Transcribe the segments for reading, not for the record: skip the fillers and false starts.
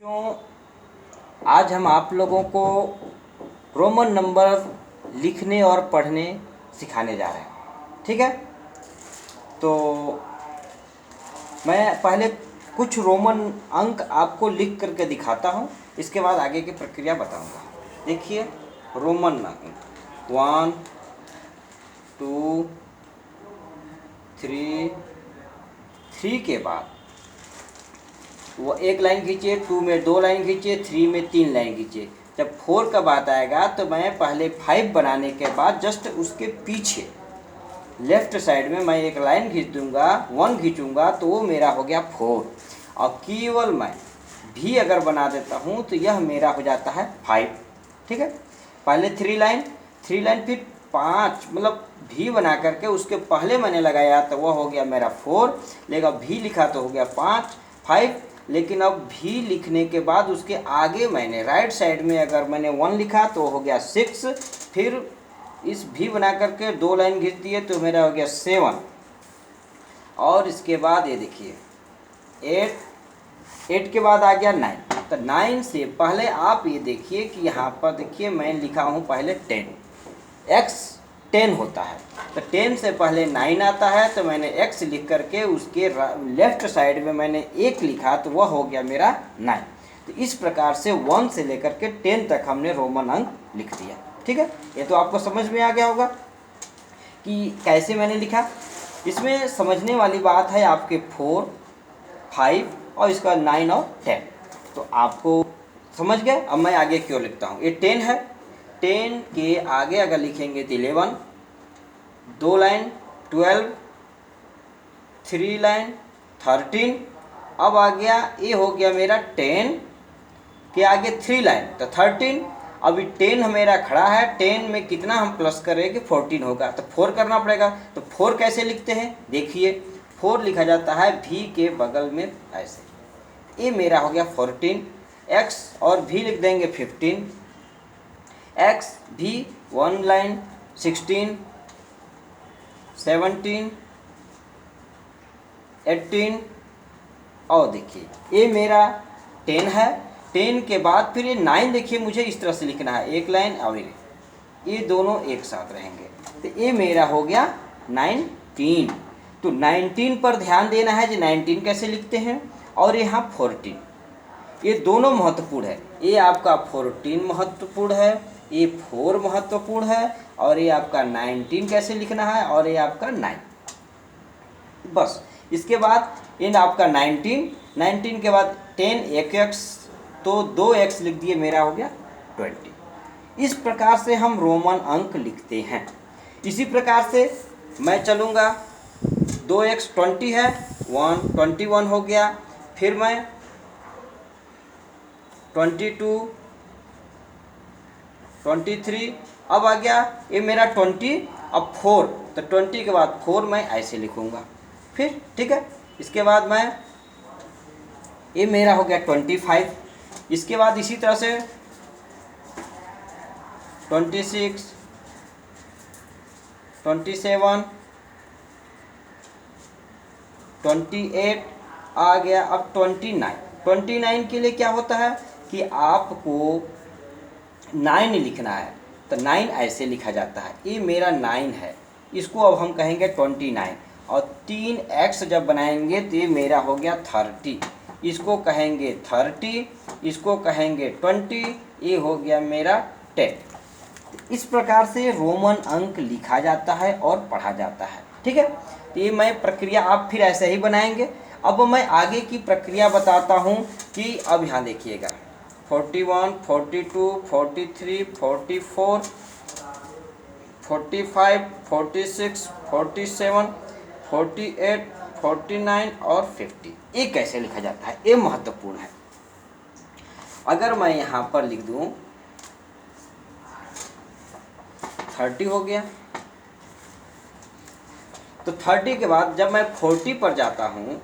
बच्चों, आज हम आप लोगों को रोमन नंबर लिखने और पढ़ने सिखाने जा रहे हैं। ठीक है, तो मैं पहले कुछ रोमन अंक आपको लिख करके दिखाता हूँ, इसके बाद आगे की प्रक्रिया बताऊँगा। देखिए, रोमन अंक 1 2 3 के बाद वो एक लाइन खींचिए, 2 में 2 लाइन खींचिए, 3 में 3 लाइन खींचिए। जब 4 का बात आएगा तो मैं पहले 5 बनाने के बाद जस्ट उसके पीछे लेफ्ट साइड में मैं एक लाइन खींच दूंगा, 1 खींचूंगा तो वो मेरा हो गया 4। और केवल मैं भी अगर बना देता हूँ तो यह मेरा हो जाता है 5। ठीक है, पहले 3 लाइन फिर 5, मतलब भी बना करके उसके पहले मैंने लगाया तो वह हो गया मेरा 4, लेकिन भी लिखा तो हो गया 5। लेकिन अब भी लिखने के बाद उसके आगे मैंने राइट साइड में अगर मैंने 1 लिखा तो हो गया 6, फिर इस भी बना करके 2 लाइन खींच दिए तो मेरा हो गया 7। और इसके बाद ये देखिए 8 के बाद आ गया 9। तो 9 से पहले आप ये देखिए कि यहाँ पर देखिए मैं लिखा हूँ पहले 10, x 10 होता है, तो 10 से पहले 9 आता है तो मैंने x लिख करके उसके लेफ्ट साइड में मैंने 1 लिखा तो वह हो गया मेरा 9। तो इस प्रकार से 1 से लेकर के 10 तक हमने रोमन अंक लिख दिया। ठीक है, ये तो आपको समझ में आ गया होगा कि कैसे मैंने लिखा। इसमें समझने वाली बात है आपके 4, 5 और इसका 9 और 10, तो आपको समझ गए। अब मैं आगे क्यों लिखता हूँ, ये 10 है, 10 के आगे अगर लिखेंगे तो 11, 2 लाइन 12, 3 लाइन 13। अब आ गया, ये हो गया मेरा 10 के आगे 3 लाइन तो 13। अभी 10 मेरा खड़ा है, 10 में कितना हम प्लस करेंगे 14 होगा, तो 4 करना पड़ेगा। तो 4 कैसे लिखते हैं, देखिए 4 लिखा जाता है भी के बगल में ऐसे, ये मेरा हो गया 14, x और भी लिख देंगे 15, x भी 1 लाइन 16, 17, 18। और देखिए ये मेरा 10 है, 10 के बाद फिर ये 9 देखिए मुझे इस तरह से लिखना है, एक लाइन और ये दोनों एक साथ रहेंगे, तो ये मेरा हो गया 19। तो 19 पर ध्यान देना है कि 19 कैसे लिखते हैं, और यहाँ 14, ये दोनों महत्वपूर्ण है। ये आपका 14 महत्वपूर्ण है, ये 4 महत्वपूर्ण है, और ये आपका 19 कैसे लिखना है, और ये आपका 9। बस इसके बाद इन आपका 19 के बाद 10 1x तो 2x लिख दिए, मेरा हो गया 20। इस प्रकार से हम रोमन अंक लिखते हैं। इसी प्रकार से मैं चलूँगा, 2x 20 है, 21 हो गया, फिर मैं 22 23, अब आ गया ये मेरा 20, अब 4, तो 20 के बाद 4 मैं ऐसे लिखूँगा फिर। ठीक है, इसके बाद मैं ये मेरा हो गया 25, इसके बाद इसी तरह से 26, 27, 28 आ गया, अब 29 के लिए क्या होता है कि आपको 9 लिखना है, तो 9 ऐसे लिखा जाता है, ये मेरा 9 है, इसको अब हम कहेंगे 29, और 3x जब बनाएंगे तो ये मेरा हो गया 30, इसको कहेंगे 30, इसको कहेंगे 20, ये हो गया मेरा 10। इस प्रकार से रोमन अंक लिखा जाता है और पढ़ा जाता है। ठीक है, तो ये मैं प्रक्रिया आप फिर ऐसे ही बनाएंगे। अब मैं आगे की प्रक्रिया बताता हूँ कि अब यहाँ देखिएगा 41, 42, 43, 44, 45, 46, 47, 48, 49 और 50, ये कैसे लिखा जाता है, ये महत्वपूर्ण है। अगर मैं यहाँ पर लिख दूँ 30 हो गया, तो 30 के बाद जब मैं 40 पर जाता हूँ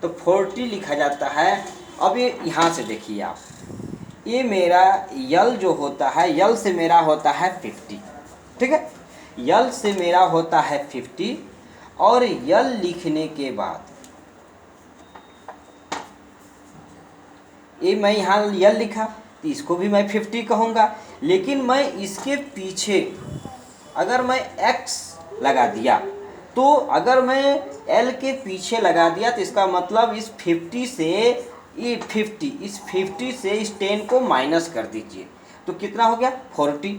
तो 40 लिखा जाता है। अब ये यहाँ से देखिए आप, ये मेरा यल जो होता है, यल से मेरा होता है 50। ठीक है, यल से मेरा होता है 50, और यल लिखने के बाद ये मैं यहाँ यल लिखा तो इसको भी मैं 50 कहूँगा, लेकिन मैं इसके पीछे अगर मैं x लगा दिया तो अगर मैं l के पीछे लगा दिया तो इसका मतलब इस 50 से इस 50 से इस 10 को माइनस कर दीजिए तो कितना हो गया 40।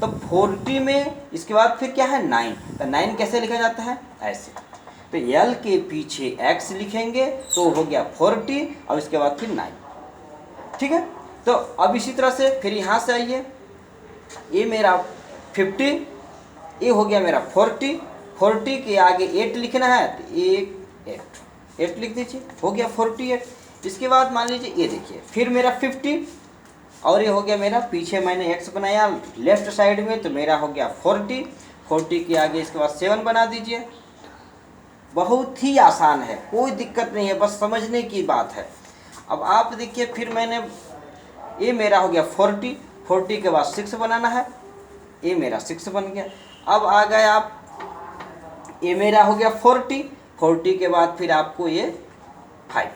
तो 40 में इसके बाद फिर क्या है 9, तो 9 कैसे लिखा जाता है ऐसे, तो l के पीछे x लिखेंगे तो हो गया 40 और इसके बाद फिर 9। ठीक है, तो अब इसी तरह से फिर यहाँ से आइए, ये मेरा 50, ये हो गया मेरा 40, 40 के आगे 8 लिखना है तो 8 लिख दीजिए, हो गया 48। इसके बाद मान लीजिए ये देखिए फिर मेरा 50 और ये हो गया मेरा, पीछे मैंने x बनाया लेफ्ट साइड में तो मेरा हो गया 40 के आगे इसके बाद 7 बना दीजिए। बहुत ही आसान है, कोई दिक्कत नहीं है, बस समझने की बात है। अब आप देखिए फिर मैंने ये मेरा हो गया 40 के बाद 6 बनाना है, ये मेरा 6 बन गया। अब आ गए आप, ये मेरा हो गया 40 के बाद फिर आपको ये 5,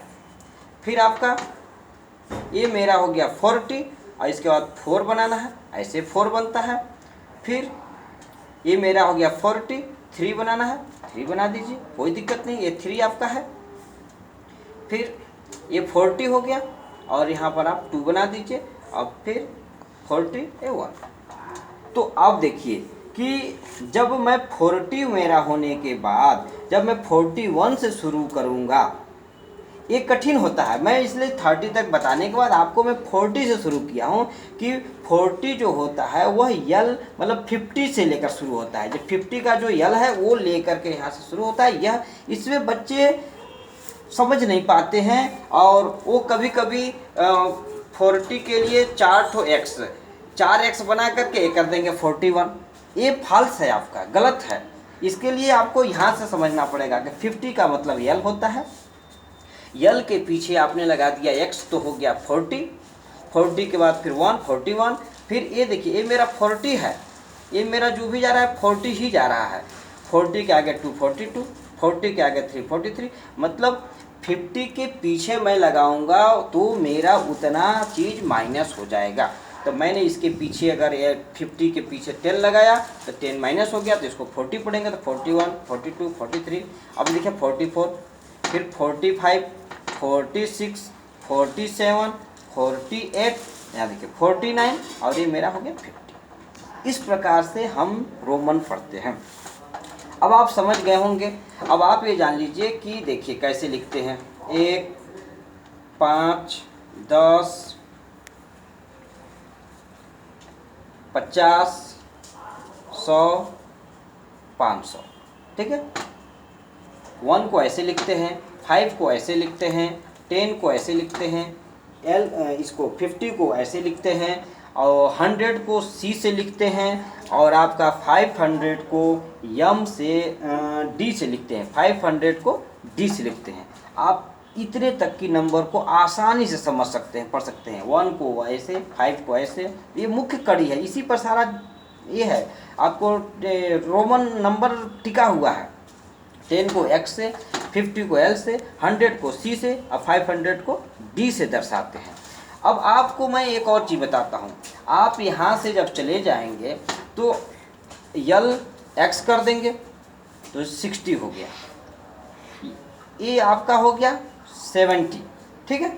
फिर आपका ये मेरा हो गया 40 और इसके बाद 4 बनाना है, ऐसे 4 बनता है। फिर ये मेरा हो गया 40, 3 बनाना है, 3 बना दीजिए, कोई दिक्कत नहीं, ये 3 आपका है। फिर ये 40 हो गया और यहाँ पर आप 2 बना दीजिए, अब फिर 41। तो अब देखिए कि जब मैं 40 मेरा होने के बाद जब मैं 41 से शुरू करूँगा, ये कठिन होता है, मैं इसलिए 30 तक बताने के बाद आपको मैं 40 से शुरू किया हूँ कि 40 जो होता है वह यल मतलब 50 से लेकर शुरू होता है। जो 50 का जो यल है वो लेकर के यहाँ से शुरू होता है। यह इसमें बच्चे समझ नहीं पाते हैं और वो कभी कभी 40 के लिए 4 एक्स बना करके ये कर देंगे 41। ये फॉल्स है, आपका गलत है। इसके लिए आपको यहाँ से समझना पड़ेगा कि 50 का मतलब यल होता है, यल के पीछे आपने लगा दिया x तो हो गया 40 के बाद फिर 41, फिर ये देखिए ये मेरा 40 है, ये मेरा जो भी जा रहा है 40 ही जा रहा है। 40 के आगे 2 42, 40 के आगे 3 43, मतलब 50 के पीछे मैं लगाऊंगा तो मेरा उतना चीज़ माइनस हो जाएगा। तो मैंने इसके पीछे अगर ये 50 के पीछे 10 लगाया तो 10 माइनस हो गया तो इसको 40 पढ़ेंगे तो 41, 42, 43। अब देखिए 44, फिर 45, 46, 47, 48, यहाँ देखिए 49 और ये मेरा हो गया 50। इस प्रकार से हम रोमन पढ़ते हैं। अब आप समझ गए होंगे। अब आप ये जान लीजिए कि देखिए कैसे लिखते हैं, 1, 5, 10, 50, 100, 500। ठीक है, 1 को ऐसे लिखते हैं, 5 को ऐसे लिखते हैं, 10 को ऐसे लिखते हैं, इसको 50 को ऐसे लिखते हैं और 100 को C से लिखते हैं और आपका 500 को यम से D से लिखते हैं, 500 को D से लिखते हैं। आप इतने तक की नंबर को आसानी से समझ सकते हैं, पढ़ सकते हैं। 1 को ऐसे, 5 को ऐसे, ये मुख्य कड़ी है, इसी पर सारा ये है। आपको रोमन नंबर टिका हुआ है। 10 को X से, 50 को L से, 100 को C से और 500 को D से दर्शाते हैं। अब आपको मैं एक और चीज़ बताता हूँ। आप यहाँ से जब चले जाएंगे तो L X कर देंगे तो 60 हो गया, ये आपका हो गया 70। ठीक है,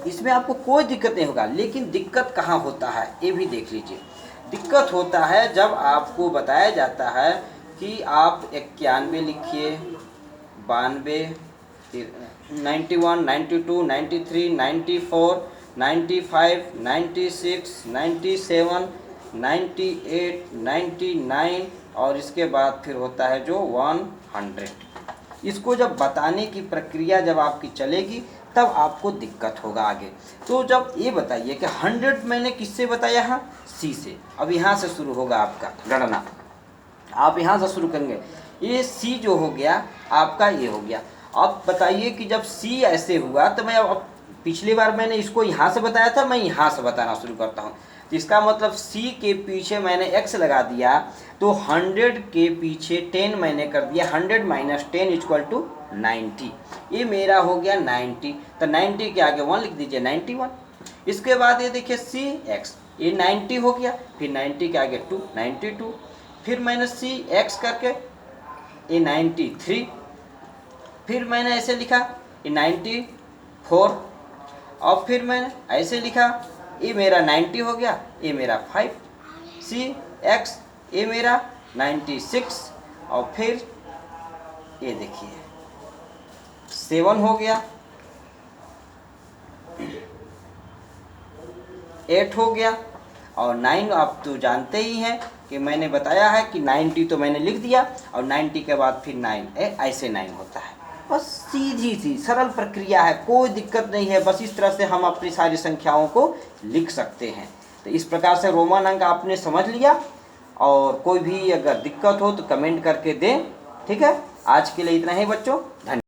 इसमें आपको कोई दिक्कत नहीं होगा। लेकिन दिक्कत कहाँ होता है ये भी देख लीजिए। दिक्कत होता है जब आपको बताया जाता है कि आप 91 लिखिए, 92, 91, 92, 93, 94, 95, 96, 97, 98, 99 और इसके बाद फिर होता है जो 100। इसको जब बताने की प्रक्रिया जब आपकी चलेगी तब आपको दिक्कत होगा आगे। तो जब ये बताइए कि 100 मैंने किससे बताया है, C से। अब यहाँ से शुरू होगा आपका गणना, आप यहाँ से शुरू करेंगे। ये C जो हो गया आपका, ये हो गया। अब बताइए कि जब C ऐसे हुआ तो मैं अब पिछली बार मैंने इसको यहाँ से बताया था, मैं यहाँ से बताना शुरू करता हूँ। तो इसका मतलब C के पीछे मैंने x लगा दिया, तो 100 के पीछे 10 मैंने कर दिया, 100 माइनस 10 इक्वल टू 90। ये मेरा हो गया 90, तो 90 के आगे 1 लिख दीजिए, 91। इसके बाद ये देखिए CX, ये 90 हो गया, फिर 90 के आगे 2, 92, फिर मैंने CX करके ये 93, फिर मैंने ऐसे लिखा ये 94, और फिर मैंने ऐसे लिखा, ये मेरा 90 हो गया, ये मेरा 5, CX ये मेरा 96, और फिर ये देखिए 7 हो गया, 8 हो गया, और 9 आप तो जानते ही हैं कि मैंने बताया है कि 90 तो मैंने लिख दिया, और 90 के बाद फिर 9, ऐसे 9 होता है। बस सीधी सी सरल प्रक्रिया है, कोई दिक्कत नहीं है, बस इस तरह से हम अपनी सारी संख्याओं को लिख सकते हैं। तो इस प्रकार से रोमन अंक आपने समझ लिया, और कोई भी अगर दिक्कत हो तो कमेंट करके दें। ठीक है, आज के लिए इतना ही बच्चों, धन्यवाद।